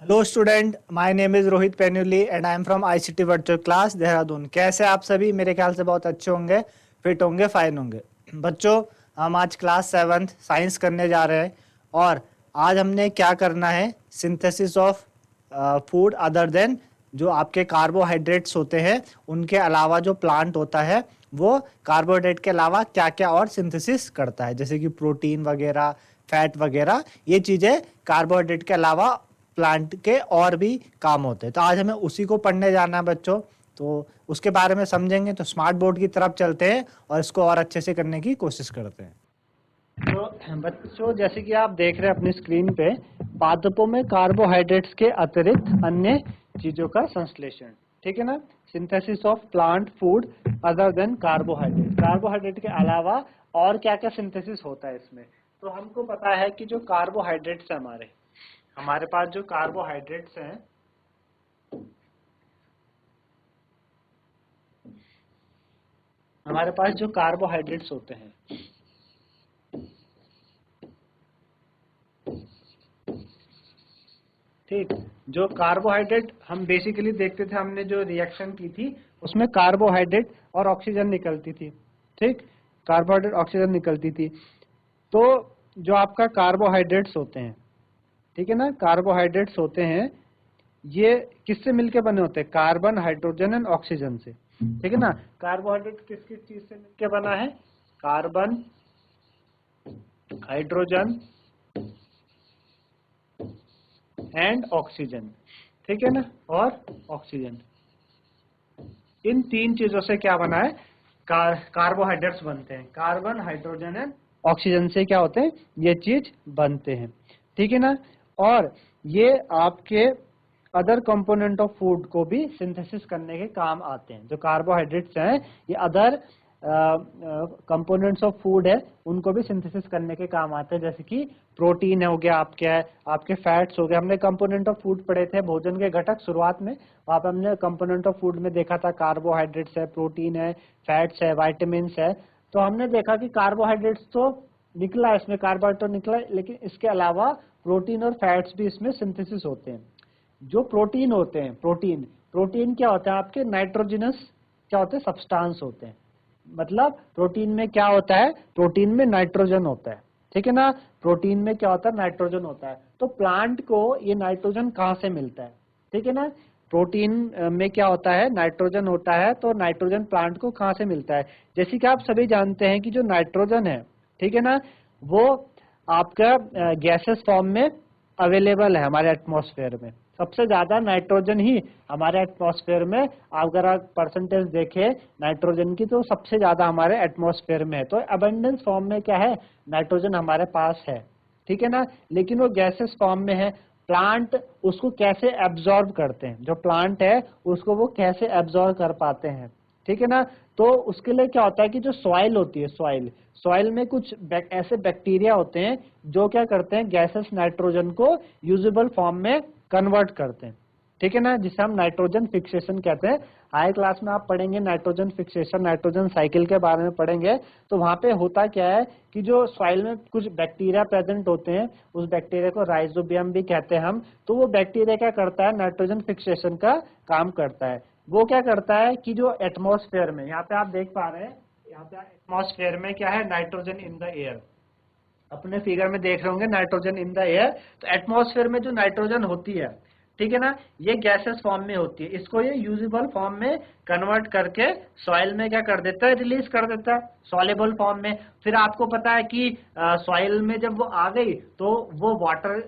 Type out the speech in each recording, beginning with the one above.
Hello student, my name is Rohit Penyuli and I am from ICT virtual class Dehradun. कैसे आप सभी? मेरे ख्याल से बहुत अच्छे होंगे, फिट होंगे, फाइन होंगे। बच्चों, हम आज क्लास 7th साइंस करने जा रहे हैं और आज हमने क्या करना है, synthesis of food other than जो आपके कार्बोहाइड्रेट्स होते हैं उनके अलावा जो प्लांट होता है वो कार्बोहाइड्रेट के अलावा क्या क्या और सिंथेसिस करता है, जैसे कि प्रोटीन वगैरह, फैट वगैरह। ये चीज़ें कार्बोहाइड्रेट के अलावा प्लांट के और भी काम होते हैं। तो आज हमें उसी को पढ़ने जाना है बच्चों। तो उसके बारे में समझेंगे, तो स्मार्ट बोर्ड की तरफ चलते हैं और इसको और अच्छे से करने की कोशिश करते हैं। तो बच्चों, जैसे कि आप देख रहे हैं अपनी स्क्रीन पे, पादपों में कार्बोहाइड्रेट्स के अतिरिक्त अन्य चीजों का संश्लेषण, ठीक है ना। Synthesis of plant food other than carbohydrate. Carbohydrate के अलावा और क्या क्या सिंथेसिस होता है इसमें। तो हमको पता है कि जो कार्बोहाइड्रेट्स है हमारे पास जो कार्बोहाइड्रेट्स हैं, हमारे पास जो कार्बोहाइड्रेट्स होते हैं, ठीक, जो कार्बोहाइड्रेट हम बेसिकली देखते थे, हमने जो रिएक्शन की थी उसमें कार्बोहाइड्रेट और ऑक्सीजन निकलती थी, ठीक, कार्बोहाइड्रेट ऑक्सीजन निकलती थी। तो जो आपका कार्बोहाइड्रेट्स होते हैं, ठीक है ना, कार्बोहाइड्रेट्स होते हैं, ये किससे मिलके बने होते हैं? कार्बन, हाइड्रोजन एंड ऑक्सीजन से, ठीक है ना। कार्बोहाइड्रेट किस किस चीज से मिलके बना है? कार्बन, हाइड्रोजन एंड ऑक्सीजन, ठीक है ना, और ऑक्सीजन। इन तीन चीजों से क्या बना है? कार्बोहाइड्रेट्स बनते हैं। कार्बन, हाइड्रोजन एंड ऑक्सीजन से क्या होते हैं? ये चीज बनते हैं, ठीक है ना। और ये आपके अदर कंपोनेंट ऑफ फूड को भी सिंथेसिस करने के काम आते हैं। जो कार्बोहाइड्रेट्स हैं ये अदर कंपोनेंट्स ऑफ फूड है, उनको भी सिंथेसिस करने के काम आते हैं। जैसे कि प्रोटीन हो गया, आपके फैट्स हो गए। हमने कंपोनेंट ऑफ फूड पढ़े थे, भोजन के घटक, शुरुआत में। वहां पर हमने कंपोनेंट ऑफ फूड में देखा था कार्बोहाइड्रेट्स है, प्रोटीन है, फैट्स है, वाइटामिन है। तो हमने देखा कि कार्बोहाइड्रेट्स तो निकला, इसमें कार्बोहाइड्रेट तो निकला, लेकिन इसके अलावा प्रोटीन और फैट्स भी इसमें सिंथेसिस होते हैं। जो प्रोटीन होते हैं, प्रोटीन क्या होता है? आपके नाइट्रोजनस क्या होते हैं? सब्सटेंस होते हैं। मतलब प्रोटीन में क्या होता है? प्रोटीन में नाइट्रोजन होता है, ठीक है ना। प्रोटीन में क्या होता है? नाइट्रोजन होता है। तो प्लांट को ये नाइट्रोजन कहाँ से मिलता है? ठीक है ना। प्रोटीन में क्या होता है? नाइट्रोजन होता है। तो नाइट्रोजन प्लांट को कहाँ से मिलता है? जैसे कि आप सभी जानते हैं कि जो नाइट्रोजन है, ठीक है ना, वो आपका गैसेस फॉर्म में अवेलेबल है हमारे एटमॉस्फेयर में। सबसे ज्यादा नाइट्रोजन ही हमारे एटमॉस्फेयर में, अगर आप परसेंटेज देखें नाइट्रोजन की, तो सबसे ज्यादा हमारे एटमॉस्फेयर में है। तो अबंडेंस फॉर्म में क्या है? नाइट्रोजन हमारे पास है, ठीक है ना। लेकिन वो गैसेस फॉर्म में है। प्लांट उसको कैसे एब्जॉर्ब करते हैं? जो प्लांट है उसको वो कैसे एब्जॉर्ब कर पाते हैं, ठीक है ना। तो उसके लिए क्या होता है कि जो सॉइल होती है, सॉइल में कुछ ऐसे बैक्टीरिया होते हैं जो क्या करते हैं? गैसेस नाइट्रोजन को यूजेबल फॉर्म में कन्वर्ट करते हैं, ठीक है ना, जिसे हम नाइट्रोजन फिक्सेशन कहते हैं। हाई क्लास में आप पढ़ेंगे नाइट्रोजन फिक्सेशन, नाइट्रोजन साइकिल के बारे में पढ़ेंगे। तो वहां पे होता क्या है कि जो सॉइल में कुछ बैक्टीरिया प्रेजेंट होते हैं, उस बैक्टीरिया को राइजोबियम भी कहते हैं हम। तो वो बैक्टीरिया क्या करता है? नाइट्रोजन फिक्सेशन का काम करता है। वो क्या करता है कि जो एटमॉस्फेयर में, यहाँ पे आप देख पा रहे हैं, यहाँ पे एटमॉस्फेयर में क्या है? Nitrogen in the air. अपने फिगर में देख रहे होंगे नाइट्रोजन इन द एयर। तो एटमॉस्फेयर में जो नाइट्रोजन होती है, ठीक है ना, ये गैसेस फॉर्म में होती है। इसको ये यूजेबल फॉर्म में कन्वर्ट करके सॉइल में क्या कर देता है? रिलीज कर देता है सॉल्युबल फॉर्म में। फिर आपको पता है कि सॉइल में जब वो आ गई तो वो वाटर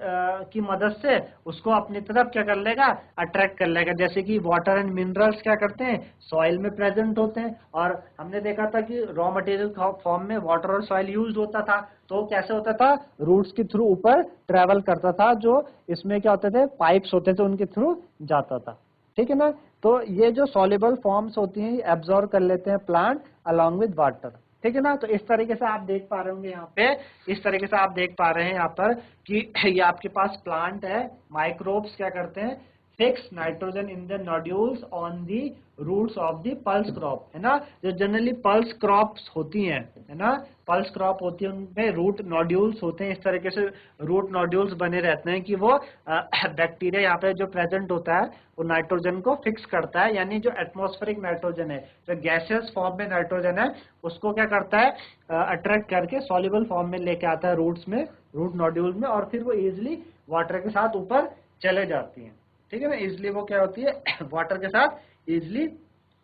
की मदद से उसको अपनी तरफ क्या कर लेगा? अट्रैक्ट कर लेगा। जैसे कि वाटर एंड मिनरल्स क्या करते हैं? सॉइल में प्रेजेंट होते हैं। और हमने देखा था कि रॉ मटेरियल फॉर्म में वाटर और सॉइल यूज होता था। तो कैसे होता था? रूट्स के थ्रू ऊपर ट्रेवल करता था। जो इसमें क्या होते थे? पाइप्स होते थे, उनके थ्रू जाता था, ठीक है ना। तो ये जो सॉल्युबल फॉर्म्स होती हैं ये एब्जॉर्ब कर लेते हैं प्लांट अलोंग विद वाटर, ठीक है ना। तो इस तरीके से आप देख पा रहे होंगे यहाँ पे, इस तरीके से आप देख पा रहे हैं यहाँ पर कि ये आपके पास प्लांट है, माइक्रोब्स क्या करते हैं? Fix nitrogen in the nodules on the roots of the pulse crop, है ना। जो जनरली पल्स क्रॉप्स होती हैं, है ना, पल्स क्रॉप होती है, उनमें रूट नोड्यूल्स होते हैं। इस तरीके से रूट नोड्यूल्स बने रहते हैं कि वो बैक्टीरिया यहाँ पे जो प्रेजेंट होता है वो नाइट्रोजन को फिक्स करता है, यानी जो एटमॉस्फेरिक नाइट्रोजन है, जो गैसियस फॉर्म में नाइट्रोजन है, उसको क्या करता है, अट्रैक्ट करके सॉल्युबल फॉर्म में लेके आता है रूट्स में, रूट नोड्यूल में, और फिर वो इजिली वाटर के साथ ऊपर चले जाती हैं। ठीक है ना, इजिली वो क्या होती है वाटर के साथ इजिली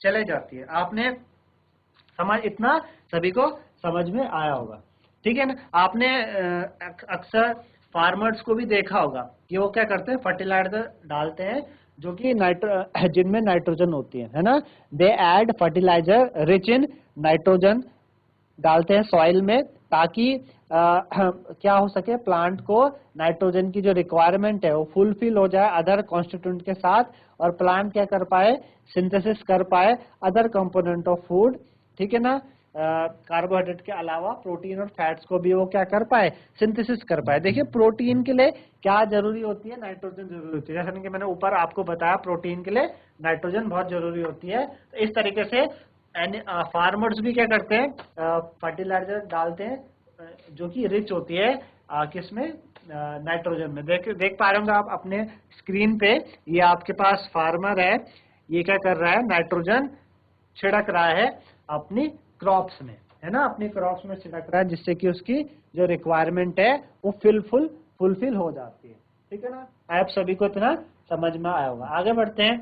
चले जाती है। आपने समझ, इतना सभी को समझ में आया होगा। ठीक है ना। आपने अक्सर फार्मर्स को भी देखा होगा कि वो क्या करते हैं, फर्टिलाइजर डालते हैं जो कि जिनमें नाइट्रोजन होती है ना। They add fertiliser rich in nitrogen, डालते हैं सॉइल में, ताकि क्या हो सके, प्लांट को नाइट्रोजन की जो रिक्वायरमेंट है वो फुलफिल हो जाए अदर कॉन्स्टिट्यूएंट के साथ, और प्लांट क्या कर पाए, सिंथेसिस कर पाए अदर कंपोनेंट ऑफ फूड। ठीक है ना, कार्बोहाइड्रेट के अलावा प्रोटीन और फैट्स को भी वो क्या कर पाए, सिंथेसिस कर पाए। देखिए प्रोटीन के लिए क्या जरूरी होती है, नाइट्रोजन जरूरी होती है। जैसे कि मैंने ऊपर आपको बताया, प्रोटीन के लिए नाइट्रोजन बहुत जरूरी होती है। तो इस तरीके से फार्मर्स भी क्या करते हैं, फर्टिलाइजर डालते हैं जो कि रिच होती है किसमें, नाइट्रोजन में। देख पा रहे होंगे आप अपने स्क्रीन पे, ये आपके पास फार्मर है, ये क्या कर रहा है, नाइट्रोजन छिड़क रहा है अपनी क्रॉप्स में, है ना, अपनी क्रॉप्स में छिड़क रहा है, जिससे कि उसकी जो रिक्वायरमेंट है वो फुलफिल हो जाती है। ठीक है ना, आप सभी को इतना समझ में आया होगा। आगे बढ़ते हैं।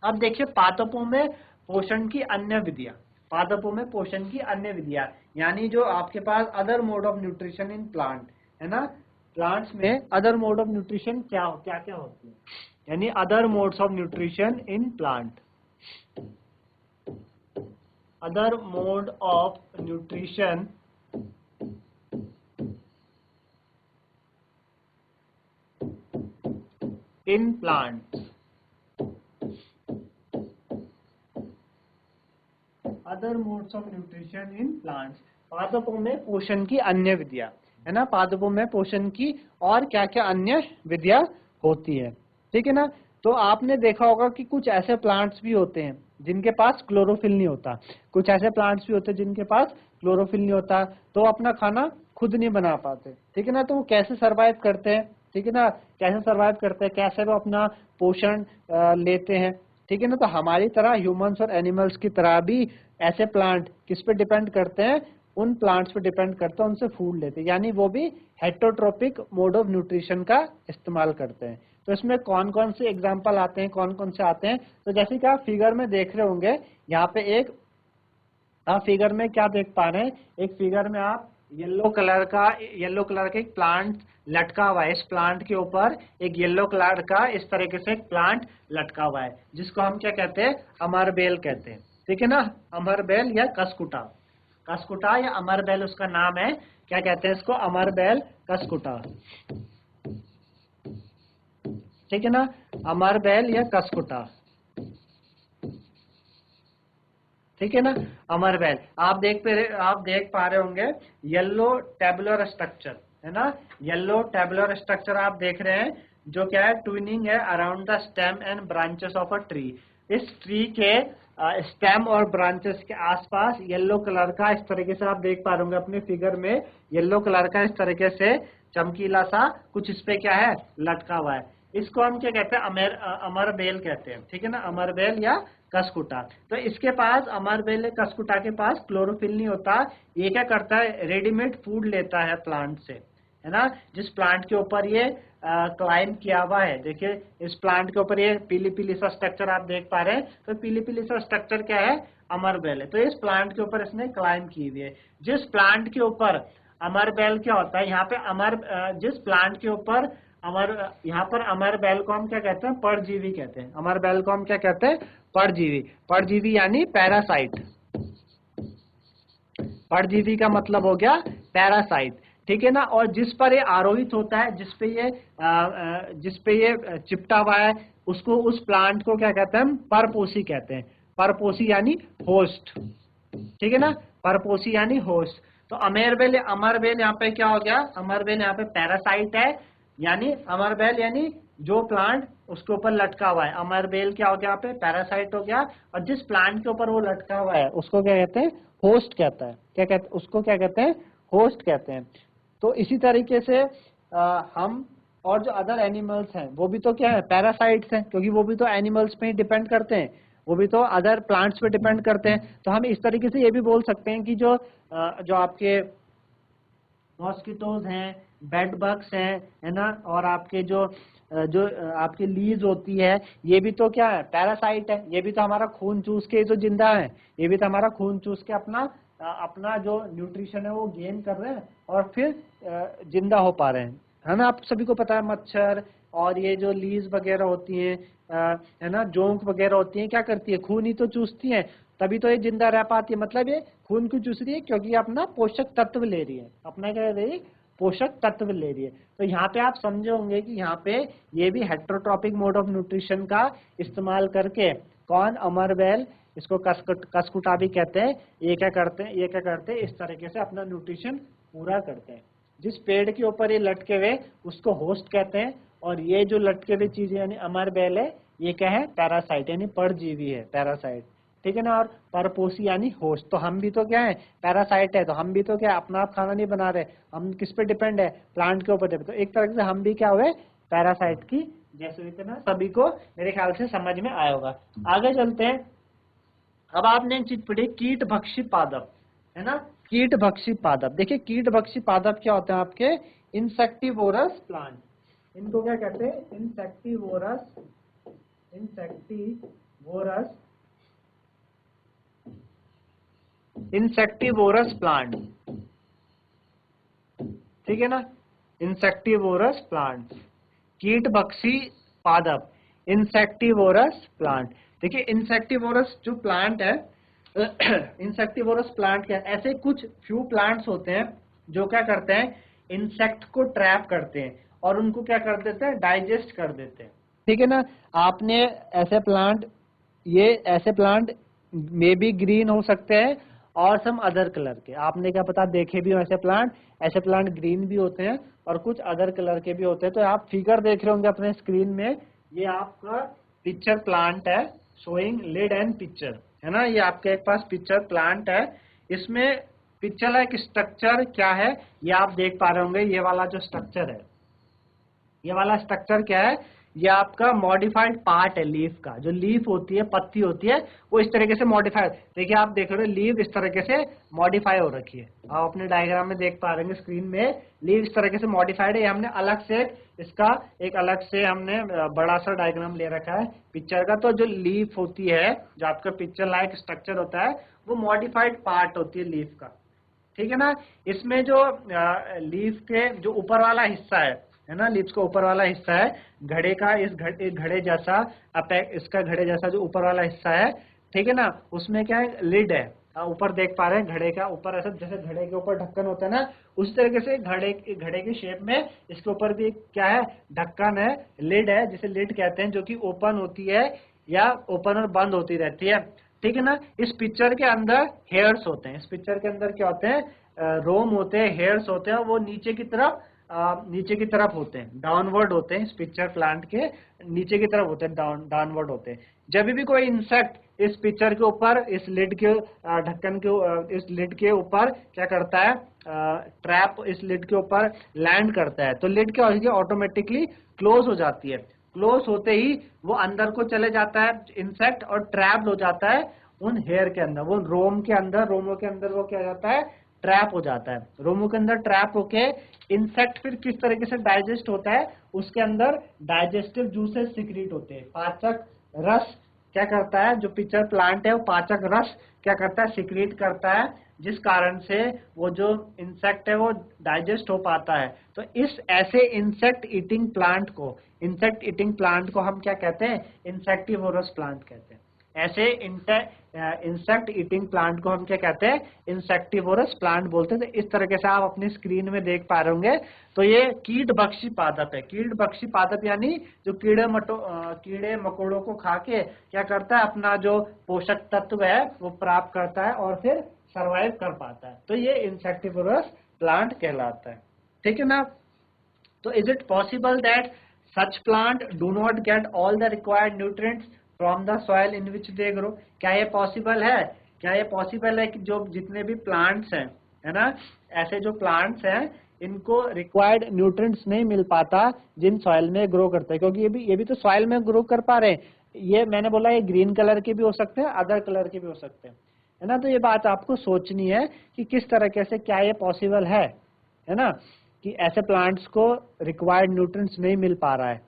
अब देखिए पादपों में पोषण की अन्य विधियां, पादपों में पोषण की अन्य विधियां, यानी जो आपके पास other mode of nutrition in plant, है ना, प्लांट्स में अदर मोड ऑफ न्यूट्रिशन क्या क्या होती है, यानी other modes of nutrition in plant, other mode of nutrition in plants, other modes of nutrition in plants, पादपों में पोषण की अन्य विधियां, है ना, पादपों में पोषण की और क्या क्या अन्य विधियां होती है। ठीक है ना। तो आपने देखा होगा कि कुछ ऐसे प्लांट्स भी होते हैं जिनके पास क्लोरोफिल नहीं होता, कुछ ऐसे प्लांट्स भी होते हैं जिनके पास क्लोरोफिल नहीं होता, तो अपना खाना खुद नहीं बना पाते। ठीक है ना, तो वो कैसे सरवाइव करते हैं, ठीक है ना, कैसे सरवाइव करते हैं, कैसे वो अपना पोषण लेते हैं। ठीक है ना, तो हमारी तरह ह्यूमंस और एनिमल्स की तरह भी ऐसे प्लांट किस पे डिपेंड करते हैं, उन प्लांट्स पे डिपेंड करते हैं, उनसे फूड लेते हैं, यानी वो भी हेटरोट्रोपिक मोड ऑफ न्यूट्रिशन का इस्तेमाल करते हैं। तो इसमें कौन कौन से एग्जांपल आते हैं, कौन कौन से आते हैं, तो जैसे कि आप फिगर में देख रहे होंगे, यहाँ पे एक आप फिगर में क्या देख पा रहे हैं, एक फिगर में आप येलो कलर का एक प्लांट लटका हुआ है। इस प्लांट के ऊपर एक येलो कलर का इस तरीके से एक प्लांट लटका हुआ है, जिसको हम क्या कहते हैं, अमरबेल कहते हैं। ठीक है ना, अमरबेल या कसकुटा, कसकुटा या अमरबेल उसका नाम है, क्या कहते हैं इसको, अमरबेल कसकुटा। ठीक है ना, अमरबेल या कसकुटा। ठीक है ना, अमरबेल। आप देख पा रहे होंगे येलो टेबुलर स्ट्रक्चर, है ना, येलो टेबुलर स्ट्रक्चर आप देख रहे हैं, जो क्या है, ट्विनिंग है around the stem and branches of a tree. इस ट्री के स्टेम और ब्रांचेस के आसपास येलो कलर का इस तरीके से आप देख पा रहे होंगे अपने फिगर में, येलो कलर का इस तरीके से चमकीला सा कुछ इस पे क्या है, लटका हुआ है। इसको हम क्या कहते हैं, अमरबेल कहते हैं। ठीक है ना, अमरबेल या कसकुटा। तो इसके पास, अमरबेल या कसकुटा के पास क्लोरोफिल नहीं होता। ये क्या करता है, रेडीमेड फूड लेता है प्लांट से, है ना, जिस प्लांट के ऊपर ये क्लाइम किया हुआ है। देखिए इस प्लांट के ऊपर ये पीली पीली सा स्ट्रक्चर आप देख पा रहे हैं, तो पीली पीली सा स्ट्रक्चर क्या है, अमरबेल है। तो इस प्लांट के ऊपर इसने क्लाइम की हुई है। जिस प्लांट के ऊपर अमरबेल क्या होता है, यहाँ पे जिस प्लांट के ऊपर यहाँ पर अमरबेल को हम क्या कहते हैं, परजीवी कहते हैं। अमरबेल को हम क्या कहते हैं, परजीवी। परजीवी यानी पैरासाइट, परजीवी का मतलब हो गया पैरासाइट। ठीक है ना, और जिस पर ये आरोहित होता है, जिस पे ये चिपटा हुआ है, उसको, उस प्लांट को क्या कहते हैं, परपोषी कहते हैं। परपोषी यानी होस्ट। ठीक है ना, परपोषी यानी होस्ट। तो अमरबेल यहाँ पे क्या हो गया, अमरबेल यहाँ पे पैरासाइट है, यानी अमरबेल यानी जो प्लांट उसके ऊपर लटका हुआ है, अमर बेल क्या हो गया यहाँ पे, पैरासाइट हो गया, और जिस प्लांट के ऊपर वो लटका हुआ है उसको क्या कहते हैं, होस्ट कहता है, क्या कहते, उसको क्या कहते हैं, होस्ट कहते हैं। तो इसी तरीके से हम और जो अदर एनिमल्स हैं वो भी तो क्या है, पैरासाइट्स हैं, क्योंकि वो भी तो एनिमल्स पे ही डिपेंड करते हैं, वो भी तो अदर प्लांट्स पे डिपेंड करते हैं। तो हम इस तरीके से ये भी बोल सकते हैं कि जो आपके मॉस्किटोज हैं, बेड बग्स हैं, है ना, और आपके जो आपकी लीज होती है, ये भी तो क्या है, पैरासाइट है, ये भी तो हमारा खून चूस के जो जिंदा है, ये भी तो हमारा खून चूस के अपना जो न्यूट्रिशन है वो गेन कर रहे हैं और फिर जिंदा हो पा रहे हैं, है ना। आप सभी को पता है मच्छर और ये जो लीज वगैरह होती हैं, है ना, जोंक वगैरह होती हैं, क्या करती है, खून ही तो चूसती हैं, तभी तो ये जिंदा रह पाती है। मतलब ये खून क्यों चूस रही है, क्योंकि ये अपना पोषक तत्व ले रही है, अपना क्या ले रही है, पोषक तत्व ले रही है। तो यहाँ पे आप समझे होंगे कि यहाँ पे ये भी हेट्रोट्रॉपिक मोड ऑफ न्यूट्रिशन का इस्तेमाल करके कौन, अमरबेल, इसको कसकुटा भी कहते हैं, ये क्या करते हैं, इस तरीके से अपना न्यूट्रिशन पूरा करते हैं। जिस पेड़ के ऊपर ये लटके हुए उसको होस्ट कहते हैं, और ये जो लटके हुए चीज यानी अमरबेल है, ये क्या है, पैरासाइट यानी परजीवी है, पैरासाइट, ठीक है ना। और परपोषी यानी होस्ट, तो हम भी तो क्या है, पैरासाइट है, तो हम भी तो क्या अपना आप खाना नहीं बना रहे, हम किस पे डिपेंड है, प्लांट के ऊपर डिपेंड। तो एक तरह से हम भी क्या हुए, पैरासाइट की जैसे इतना सभी को मेरे ख्याल से समझ में आया होगा। आगे चलते हैं। अब आपने एक चीज पढ़ी, कीट भक्षी पादप, है ना, कीट भक्षी पादप। देखिए कीट भक्षी पादप क्या होते हैं आपके, इंसेक्टिवोरस प्लांट, इनको क्या कहते हैं, इंसेक्टिवोरस, इंसेक्टिवोरस, इंसेक्टिवोरस प्लांट, ठीक है ना, इंसेक्टिवोरस प्लांट, कीट भक्षी पादप, इंसेक्टिवोरस प्लांट। देखिए इंसेक्टिवोरस जो प्लांट है, इंसेक्टिवोरस प्लांट क्या है, ऐसे कुछ फ्यू प्लांट्स होते हैं जो क्या करते हैं, इंसेक्ट को ट्रैप करते हैं और उनको क्या कर देते हैं, डाइजेस्ट कर देते हैं, ठीक है ना। आपने ऐसे प्लांट, ये ऐसे प्लांट मे बी ग्रीन हो सकते हैं और सम अदर कलर के, आपने क्या पता देखे भी हो ऐसे प्लांट ग्रीन भी होते हैं और कुछ अदर कलर के भी होते हैं। तो आप फिगर देख रहे होंगे अपने स्क्रीन में, ये आपका पिक्चर प्लांट है, शोइंग लिड एंड पिक्चर, है ना, ये आपके एक पास पिक्चर प्लांट है। इसमें पिक्चर एक स्ट्रक्चर क्या है, ये आप देख पा रहे होंगे, ये वाला जो स्ट्रक्चर है, ये वाला स्ट्रक्चर क्या है, ये आपका मॉडिफाइड पार्ट है लीफ का, जो लीफ होती है, पत्ती होती है, वो इस तरीके से मॉडिफाइड, देखिए आप देख रहे हो लीफ इस तरीके से मॉडिफाई हो रखी है, आप अपने डायग्राम में देख पा रहे हैं स्क्रीन में, लीफ इस तरीके से मॉडिफाइड है। ये हमने अलग से इसका एक अलग से हमने बड़ा सा डायग्राम ले रखा है पिक्चर का। तो जो लीफ होती है, जो आपका पिक्चर लाइक स्ट्रक्चर होता है, वो मॉडिफाइड पार्ट होती है लीफ का, ठीक है ना। इसमें जो लीफ के जो ऊपर वाला हिस्सा है ना, लीव्स का ऊपर वाला हिस्सा है, घड़े का, इस घड़े जैसा इसका घड़े जैसा जो ऊपर वाला हिस्सा है, ठीक है ना, उसमें क्या है, लिड है, ऊपर देख पा रहे हैं घड़े का ऊपर, ऐसा जैसे घड़े के ऊपर ढक्कन होता है ना, उस तरीके से घड़े की शेप में इसके ऊपर भी क्या है, ढक्कन है, लिड है, जिसे लिड कहते हैं, जो कि ओपन होती है या ओपन और बंद होती रहती है, ठीक है ना। इस पिक्चर के अंदर हेयर्स होते हैं, इस पिक्चर के अंदर क्या होते हैं, रोम होते हैं, हेयर्स होते हैं, वो नीचे की तरफ होते हैं, डाउनवर्ड होते हैं, इस पिक्चर प्लांट के नीचे की तरफ होते हैं, डाउनवर्ड होते हैं। जब भी कोई इंसेक्ट इस पिक्चर के ऊपर, इस लिड के ढक्कन के, इस लिड के ऊपर क्या करता है, ट्रैप इस लिड के ऊपर लैंड करता है, तो लिड क्या होती है, ऑटोमेटिकली क्लोज हो जाती है। क्लोज होते ही वो अंदर को चले जाता है इंसेक्ट और ट्रैप्ड हो जाता है उन हेयर के अंदर, वो रोमो के अंदर वो क्या जाता है, ट्रैप हो जाता है, रोमो के अंदर ट्रैप होके इंसेक्ट फिर किस तरीके से डाइजेस्ट होता है, उसके अंदर डाइजेस्टिव जूसेस सिक्रीट होते हैं, पाचक रस क्या करता है, जो पिक्चर प्लांट है वो पाचक रस क्या करता है, सिक्रीट करता है, जिस कारण से वो जो इंसेक्ट है वो डाइजेस्ट हो पाता है। तो इस ऐसे इंसेक्ट ईटिंग प्लांट को हम क्या कहते हैं, इंसेक्टिवोरस प्लांट कहते हैं। ऐसे इंसेक्ट ईटिंग प्लांट को हम क्या कहते हैं, इंसेक्टिवोरस प्लांट बोलते हैं। तो इस तरीके से आप अपनी स्क्रीन में देख पा रहे होंगे। तो ये कीट भक्षी पादप है, कीट भक्षी पादप यानी जो कीड़े मकोड़ों को खा के क्या करता है, अपना जो पोषक तत्व है वो प्राप्त करता है और फिर सरवाइव कर पाता है। तो ये इंसेक्टिवोरस प्लांट कहलाता है, ठीक है ना। तो is it possible that such plant do not get all the required nutrients from the soil in which they grow. क्या ये पॉसिबल है? क्या ये पॉसिबल है कि जो जितने भी प्लांट्स हैं, है ना, ऐसे जो प्लांट्स हैं इनको रिक्वायर्ड न्यूट्रिएंट्स नहीं मिल पाता जिन सॉइल में ग्रो करते हैं, क्योंकि ये भी तो सॉइल में ग्रो कर पा रहे हैं। ये मैंने बोला ये ग्रीन कलर के भी हो सकते हैं, अदर कलर के भी हो सकते हैं, है ना। तो ये बात आपको सोचनी है कि किस तरीके से क्या ये पॉसिबल है ना, कि ऐसे प्लांट्स को रिक्वायर्ड न्यूट्रिएंट्स नहीं मिल पा रहा है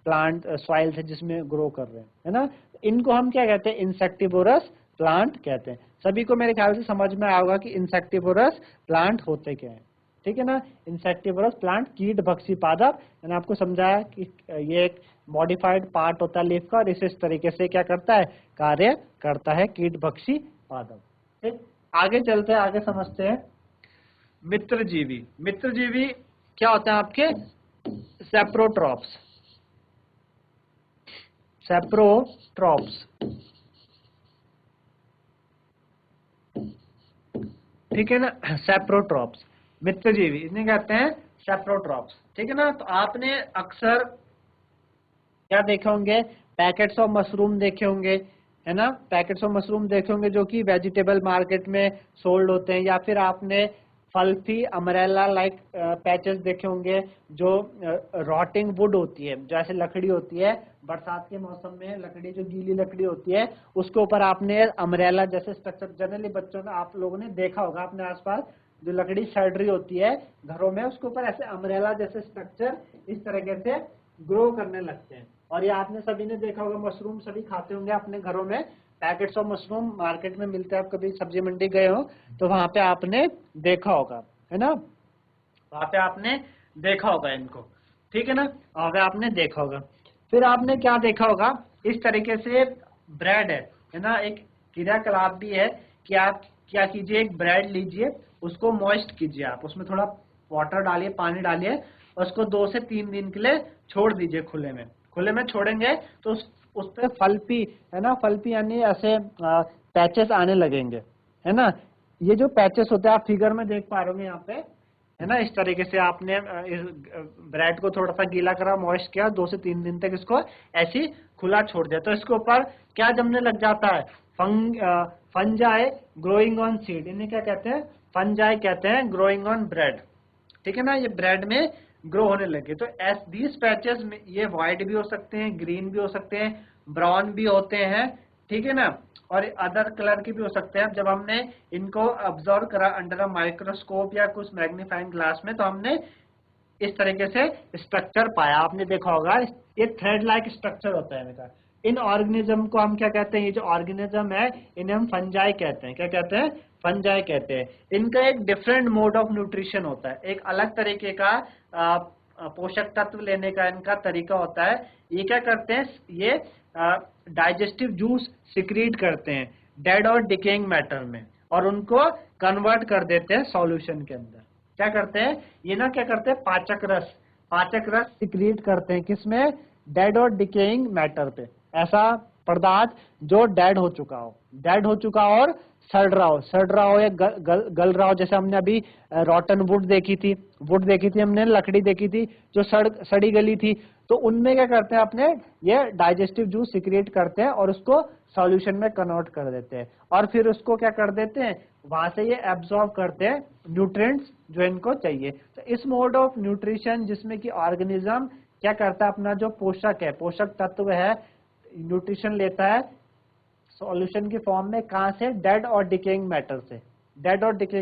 प्लांट सॉइल से जिसमें ग्रो कर रहे हैं, है ना। इनको हम क्या कहते हैं? इंसेक्टिवोरस प्लांट कहते हैं। सभी को मेरे ख्याल से समझ में आएगा कि इंसेक्टिवोरस प्लांट होते क्या है, ठीक है ना। इंसेक्टिवोरस प्लांट कीट भक्षी पादप, मैंने आपको समझाया कि ये एक मॉडिफाइड पार्ट होता है लीफ का, और इस तरीके से क्या करता है? कार्य करता है कीट भक्षी पादप। ठीक, आगे चलते हैं, आगे समझते हैं। मित्रजीवी। मित्रजीवी क्या होते हैं आपके? सेप्रोट्रॉप्स। सेप्रोट्रॉप्स, ठीक है ना। सेप्रोट्रॉप्स मित्रजीवी, इन्हें कहते हैं सेप्रोट्रॉप्स, ठीक है ना। तो आपने अक्सर क्या देखे होंगे? पैकेट्स ऑफ मशरूम देखे होंगे, है ना। पैकेट्स ऑफ मशरूम देखे होंगे जो कि वेजिटेबल मार्केट में सोल्ड होते हैं, या फिर आपने फल्फी अम्ब्रेला लाइक पैचेस देखे होंगे जो रॉटिंग वुड होती है, जैसे लकड़ी होती है बरसात के मौसम में, लकड़ी जो गीली लकड़ी होती है उसके ऊपर आपने अम्ब्रेला जैसे स्ट्रक्चर, जनरली बच्चों ने आप लोगों ने देखा होगा अपने आसपास, जो लकड़ी सड़ रही होती है घरों में, उसके ऊपर ऐसे अम्ब्रेला जैसे स्ट्रक्चर इस तरीके से ग्रो करने लगते हैं। और ये आपने सभी ने देखा होगा, मशरूम सभी खाते होंगे अपने घरों में, पैकेट्स ऑफ मशरूम मार्केट में मिलते हैं। आप कभी सब्जी मंडी गए हो तो वहां पे आपने देखा होगा, है ना, वहां पे आपने देखा होगा इनको, ठीक है ना, वहां पे आपने देखा होगा। फिर आपने क्या देखा होगा? इस तरीके से ब्रेड है ना, एक क्रियाकलाप भी है कि आप क्या कीजिए, एक ब्रेड लीजिए, उसको मॉइस्ट कीजिए, आप उसमें थोड़ा वाटर डालिए, पानी डालिए, उसको 2 से 3 दिन के लिए छोड़ दीजिए खुले में। खुले में छोड़ेंगे तो उस पे फल्फी, है ना, फल्फी यानी ऐसे पैचेस आने लगेंगे, है ना। ये जो पैचेस होते हैं आप फिगर में देख पा रहे होंगे यहाँ पे, है ना। इस तरीके से आपने इस ब्रेड को थोड़ा सा गीला करा, मॉइस्ट किया, 2 से 3 दिन तक इसको ऐसी खुला छोड़ दिया, तो इसके ऊपर क्या जमने लग जाता है? Fungi growing on seed. इन्हें क्या कहते हैं? फंजाई कहते हैं, ग्रोइंग ऑन ब्रेड, ठीक है ना। ये ब्रेड में ग्रो होने लगे। तो एस दीज पैचेस में ये व्हाइट भी हो सकते हैं, ग्रीन भी हो सकते हैं, ब्राउन भी होते हैं, ठीक है ना, और अदर कलर के भी हो सकते हैं। जब हमने इनको ऑब्जर्व करा अंडर अ माइक्रोस्कोप या कुछ मैग्नीफाइंग ग्लास में, तो हमने इस तरीके से स्ट्रक्चर पाया। आपने देखा होगा ये थ्रेड लाइक स्ट्रक्चर होता है इनका। इन ऑर्गेनिज्म को हम क्या कहते हैं? ये जो ऑर्गेनिज्म है इन्हें हम फंजाई कहते हैं। क्या कहते हैं? फंजाई कहते हैं। इनका एक डिफरेंट मोड ऑफ न्यूट्रिशन होता है, एक अलग तरीके का पोषक तत्व लेने का इनका तरीका होता है। ये क्या करते हैं? ये डाइजेस्टिव जूस सिक्रीट करते हैं डेड और डिकेइंग मैटर में, और उनको कन्वर्ट कर देते हैं सॉल्यूशन के अंदर। क्या करते हैं ये ना? क्या करते हैं? पाचक रस सिक्रीट करते हैं, किसमें? डेड और डिकेइंग मैटर पे। ऐसा पदार्थ जो डेड हो चुका हो और सड़ रहा हो या गल रहा हो। जैसे हमने अभी रॉटन वुड देखी थी, हमने लकड़ी देखी थी जो सड़ी गली थी। तो उनमें क्या करते हैं? अपने ये डाइजेस्टिव जूस सिक्रिएट करते हैं और उसको सॉल्यूशन में कन्वर्ट कर देते हैं, और फिर उसको क्या कर देते हैं? वहां से ये एब्जॉर्ब करते हैं न्यूट्रिएंट्स जो इनको चाहिए। तो इस मोड ऑफ न्यूट्रिशन जिसमें कि ऑर्गेनिज्म क्या करता है? अपना जो पोषक तत्व है, न्यूट्रिशन लेता है सॉल्यूशन की फॉर्म में। कहां से? डेड और डिकेइंग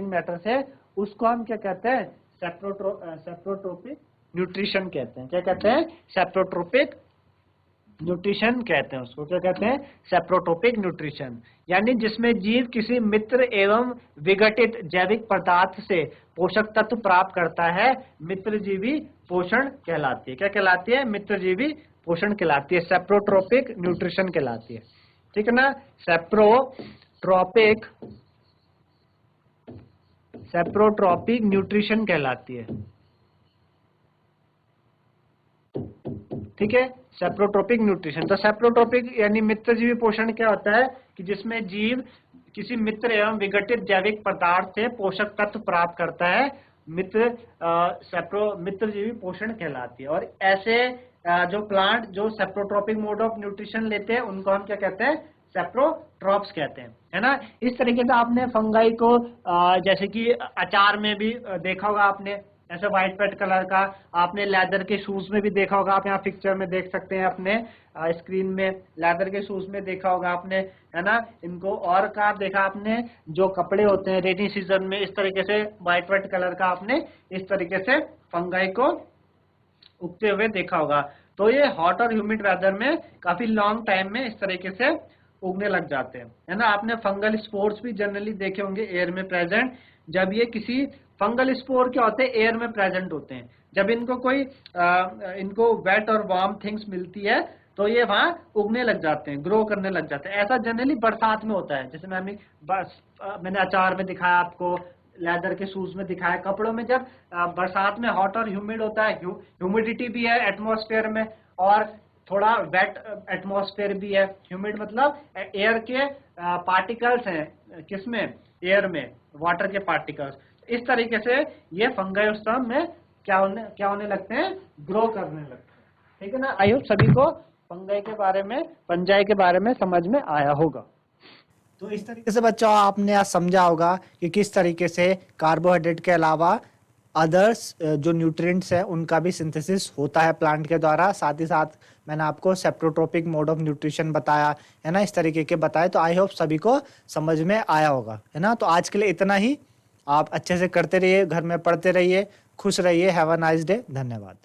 मैटर से। उसको हम क्या कहते हैं? सेप्रोट्रोपिक न्यूट्रिशन कहते हैं। क्या कहते हैं? सेप्रोट्रोपिक न्यूट्रिशन कहते हैं उसको। क्या कहते हैं? सेप्रोट्रोपिक न्यूट्रिशन, यानी जिसमें जीव किसी मित्र एवं विघटित जैविक पदार्थ से पोषक तत्व प्राप्त करता है, मित्रजीवी पोषण कहलाती है। क्या कहलाती है? मित्रजीवी पोषण कहलाती है, सेप्रोट्रोपिक न्यूट्रिशन कहलाती है, ठीक है ना। सेप्रोट्रोपिक न्यूट्रिशन कहलाती है, ठीक है, सेप्रोट्रोपिक न्यूट्रिशन। तो सेप्रोट्रोपिक यानी मित्रजीवी पोषण क्या होता है? कि जिसमें जीव किसी मित्र एवं विघटित जैविक पदार्थ से पोषक तत्व प्राप्त करता है, मित्रजीवी पोषण कहलाती है। और ऐसे जो प्लांट जो सेप्रोट्रॉपिक मोड ऑफ न्यूट्रिशन लेते हैं उनको हम क्या कहते हैं, सेप्रोट्रॉप्स कहते हैं, है ना। इस तरीके से आपने फंगाई को जैसे कि अचार में भी देखा होगा आपने, ऐसे व्हाइट व्हाइट कलर का, आपने लेदर के शूज में भी देखा होगा, आप यहाँ पिक्चर में देख सकते हैं अपने स्क्रीन में, लेदर के शूज में देखा होगा आपने, है ना इनको। और कहाँ देखा आपने, जो कपड़े होते हैं रेनी सीजन में, इस तरीके से व्हाइट व्हाइट कलर का आपने इस तरीके से फंगाई को उगते हुए देखा होगा। तो ये हॉट और ह्यूमिड वेदर में काफी लॉन्ग टाइम में इस तरीके से उगने लग जाते हैं, है ना। आपने फंगल स्पोर्स भी जनरली देखे होंगे एयर में प्रेजेंट। जब ये किसी फंगल स्पोर क्या होते हैं, एयर में प्रेजेंट होते हैं, जब इनको कोई इनको वेट और वार्म थिंग्स मिलती है तो ये वहां उगने लग जाते हैं, ग्रो करने लग जाते हैं। ऐसा जनरली बरसात में होता है, जैसे मैंने अचार में दिखाया आपको, लेदर के शूज में दिखाया, कपड़ों में जब बरसात में हॉट और ह्यूमिड होता है, ह्यूमिडिटी भी है एटमॉस्फेयर में और थोड़ा वेट एटमॉस्फेयर भी है। ह्यूमिड मतलब एयर के पार्टिकल्स हैं, किसमें, एयर में, वाटर के पार्टिकल्स। इस तरीके से ये फंगाई उस टाइम में क्या होने लगते हैं, ग्रो करने लगते हैं, ठीक है ना। आई होप सभी को फंगाई के बारे में, फंजाई के बारे में समझ में आया होगा। तो इस तरीके से बच्चों आपने आज समझा होगा कि किस तरीके से कार्बोहाइड्रेट के अलावा अदर्स जो न्यूट्रिएंट्स हैं उनका भी सिंथेसिस होता है प्लांट के द्वारा। साथ ही साथ मैंने आपको सेप्रोट्रोपिक मोड ऑफ न्यूट्रिशन बताया, है ना, इस तरीके के बताए। तो आई होप सभी को समझ में आया होगा, है ना। तो आज के लिए इतना ही। आप अच्छे से करते रहिए, घर में पढ़ते रहिए, खुश रहिए। Have a nice day. धन्यवाद।